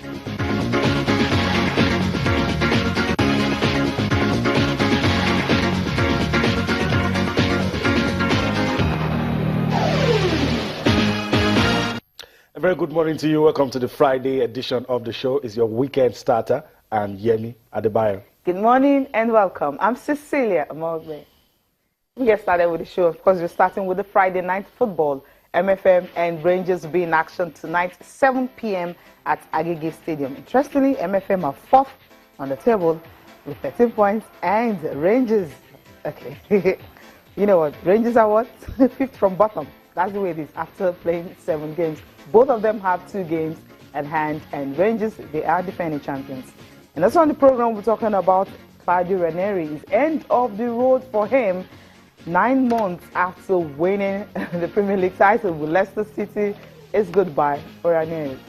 A very good morning to you. Welcome to the Friday edition of the show. It's your weekend starter and Yemi Adebayo. Good morning and welcome. I'm Cecilia Amogbe. We get started with the show. Of course, we're starting with the Friday night football. MFM and Rangers will be in action tonight, 7 p.m. at Agege Stadium. Interestingly, MFM are fourth on the table with 13 points, and Rangers, okay, you know what? Rangers are what? Fifth from bottom. That's the way it is after playing 7 games. Both of them have 2 games at hand, and Rangers, they are defending champions. And that's on the program. We're talking about Claudio Ranieri's end of the road for him. 9 months after winning the Premier League title with Leicester City, it's goodbye for Ranieri.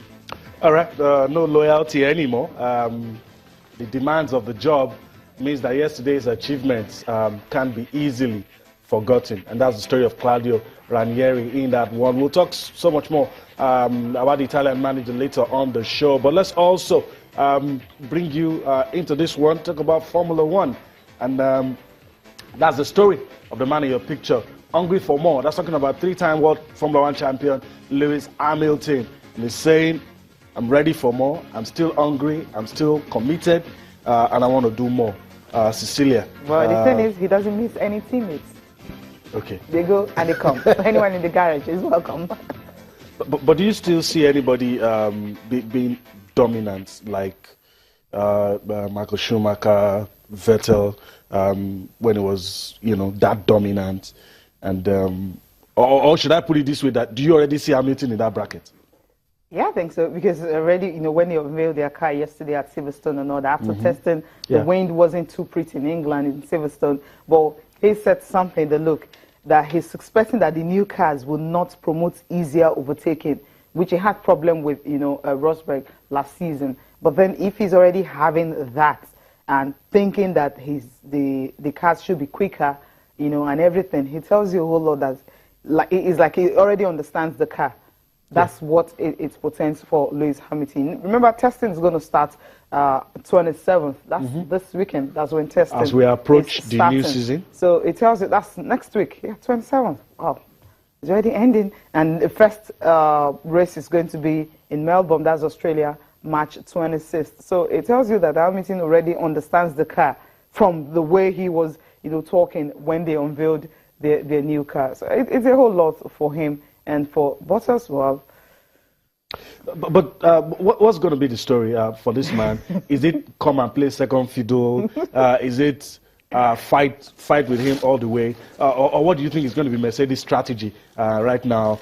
All right, no loyalty anymore. The demands of the job means that yesterday's achievements can be easily forgotten. And that's the story of Claudio Ranieri in that one. We'll talk so much more about the Italian manager later on the show. But let's also bring you into this one, talk about Formula One. And that's the story of the man in your picture, hungry for more. That's talking about 3-time world Formula One champion Lewis Hamilton. And he's saying, I'm ready for more, I'm still hungry, I'm still committed, and I want to do more. Cecilia. Well, the thing is, he doesn't miss any teammates. Okay. They go and they come. So anyone in the garage is welcome. But do you still see anybody being dominant like Michael Schumacher, Vettel, when it was, that dominant? And or should I put it this way, that do you already see Hamilton in that bracket? Yeah, I think so, because already, when they unveiled their car yesterday at Silverstone and all that, after testing, the wind wasn't too pretty in England, in Silverstone, but he said something, that he's expecting that the new cars will not promote easier overtaking, which he had problem with, Rosberg last season. But then if he's already having that and thinking that the cars should be quicker, and everything, he tells you a whole lot that it's like he already understands the car. That's what it portends for Lewis Hamilton. Remember, testing is going to start 27th. That's this weekend. That's when testing as we approach the new season. So it tells you that's next week. Yeah, 27th. Wow, it's already ending. And the first race is going to be in Melbourne. That's Australia, March 26th. So it tells you that Hamilton already understands the car from the way he was, talking when they unveiled their new car. So it's a whole lot for him. And for Bottas, well. But what's going to be the story for this man? Is it come and play second fiddle? Is it fight with him all the way? Or what do you think is going to be Mercedes' strategy right now?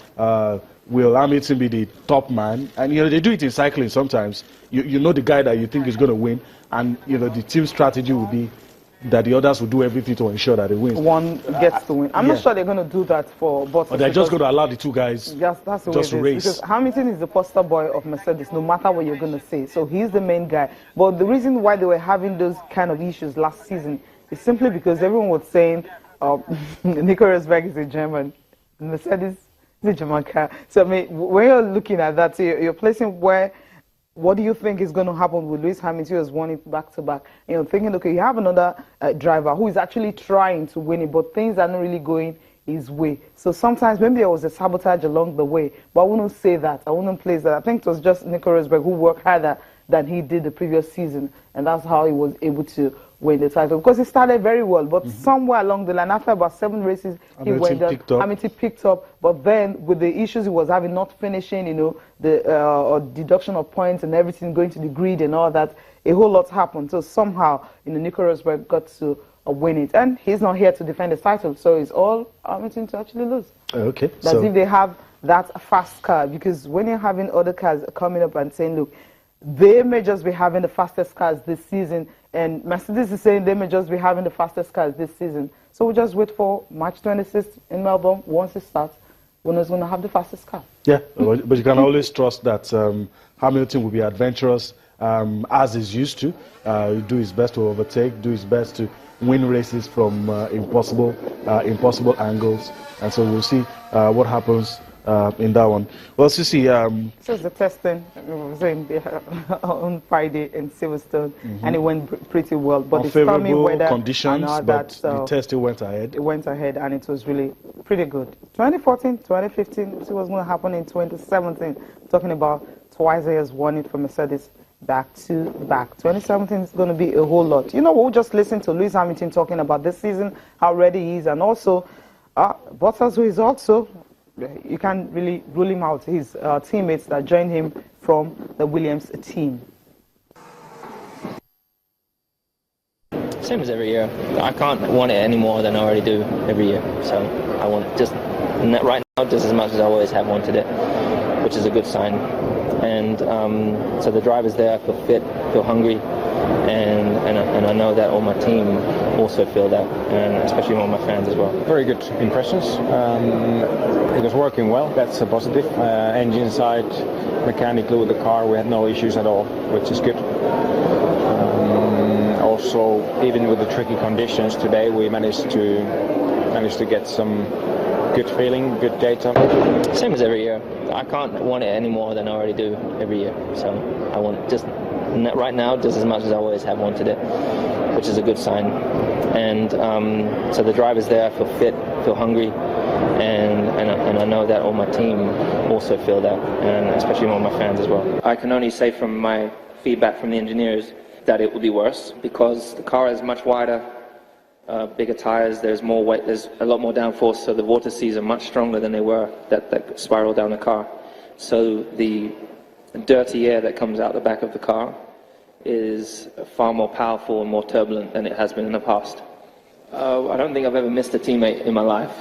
Will Hamilton be the top man? And, they do it in cycling sometimes. You know the guy that you think is going to win. And, the team strategy will be that the others will do everything to ensure that they win. One gets to win. I'm not sure they're going to do that for Bottas. Or they're just going to allow the two guys that's the just way it race. Because Hamilton is the poster boy of Mercedes, no matter what you're going to say. So he's the main guy. But the reason why they were having those kind of issues last season is simply because everyone was saying Nico Rosberg is a German, Mercedes is a German car. So, I mean, when you're looking at that, you're placing what do you think is going to happen with Lewis Hamilton, who has won it back-to-back? Thinking, okay, you have another driver who is actually trying to win it, but things are not really going his way. So sometimes maybe there was a sabotage along the way, but I wouldn't say that. I wouldn't place that. I think it was just Nico Rosberg who worked harder than he did the previous season, and that's how he was able to win the title. Because he started very well, but somewhere along the line, after about 7 races, Hamilton picked up. But then, with the issues he was having, not finishing, the deduction of points and everything, going to the grid and all that, a whole lot happened. So somehow, Nico Rosberg got to win it, and he's not here to defend the title. So it's all Hamilton to actually lose. Okay. That's if they have that fast car, because when you're having other cars coming up and saying, look, they may just be having the fastest cars this season, and Mercedes is saying they may just be having the fastest cars this season. So we'll just wait for March 26th in Melbourne. Once it starts, we're not going to have the fastest car. Yeah, but you can always trust that Hamilton will be adventurous, as he's used to. Do his best to overtake, do his best to win races from impossible angles. And so we'll see what happens in that one. Well, Sisi, so the testing on Friday in Silverstone, and it went pretty well. But the stormy weather conditions, and all but that, the test still went ahead. It went ahead, and it was really pretty good. 2014, 2015, see what's going to happen in 2017. Talking about twice he has won it for Mercedes. Back to back. 2017 is going to be a whole lot. You know, we'll just listen to Lewis Hamilton talking about this season, how ready he is, and also Bottas, who is also, you can't really rule him out, his teammates that joined him from the Williams team. Same as every year. I can't want it any more than I already do every year. So I want just right now just as much as I always have wanted it, which is a good sign. And so the drivers there feel fit, feel hungry, and I know that all my team also feel that, and especially all my fans as well. Very good impressions. It was working well. That's a positive. Engine side, mechanically with the car, we had no issues at all, which is good. Also, even with the tricky conditions today, we managed to get some good feeling, good data. Same as every year. I can't want it any more than I already do every year. So I want just right now just as much as I always have wanted it, which is a good sign. And so the drivers there feel fit, feel hungry, and I know that all my team also feel that, and especially all my fans as well. I can only say from my feedback from the engineers that it will be worse because the car is much wider. Bigger tires, there's more weight, there's a lot more downforce, so the vortices are much stronger than they were that spiral down the car. So the dirty air that comes out the back of the car is far more powerful and more turbulent than it has been in the past. I don't think I've ever missed a teammate in my life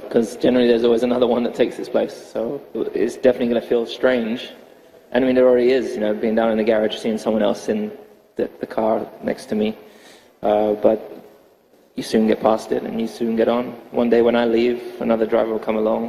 because generally there's always another one that takes its place. So it's definitely going to feel strange. And I mean, there already is, you know, being down in the garage, seeing someone else in the car next to me. But you soon get past it and you soon get on. One day when I leave, another driver will come along.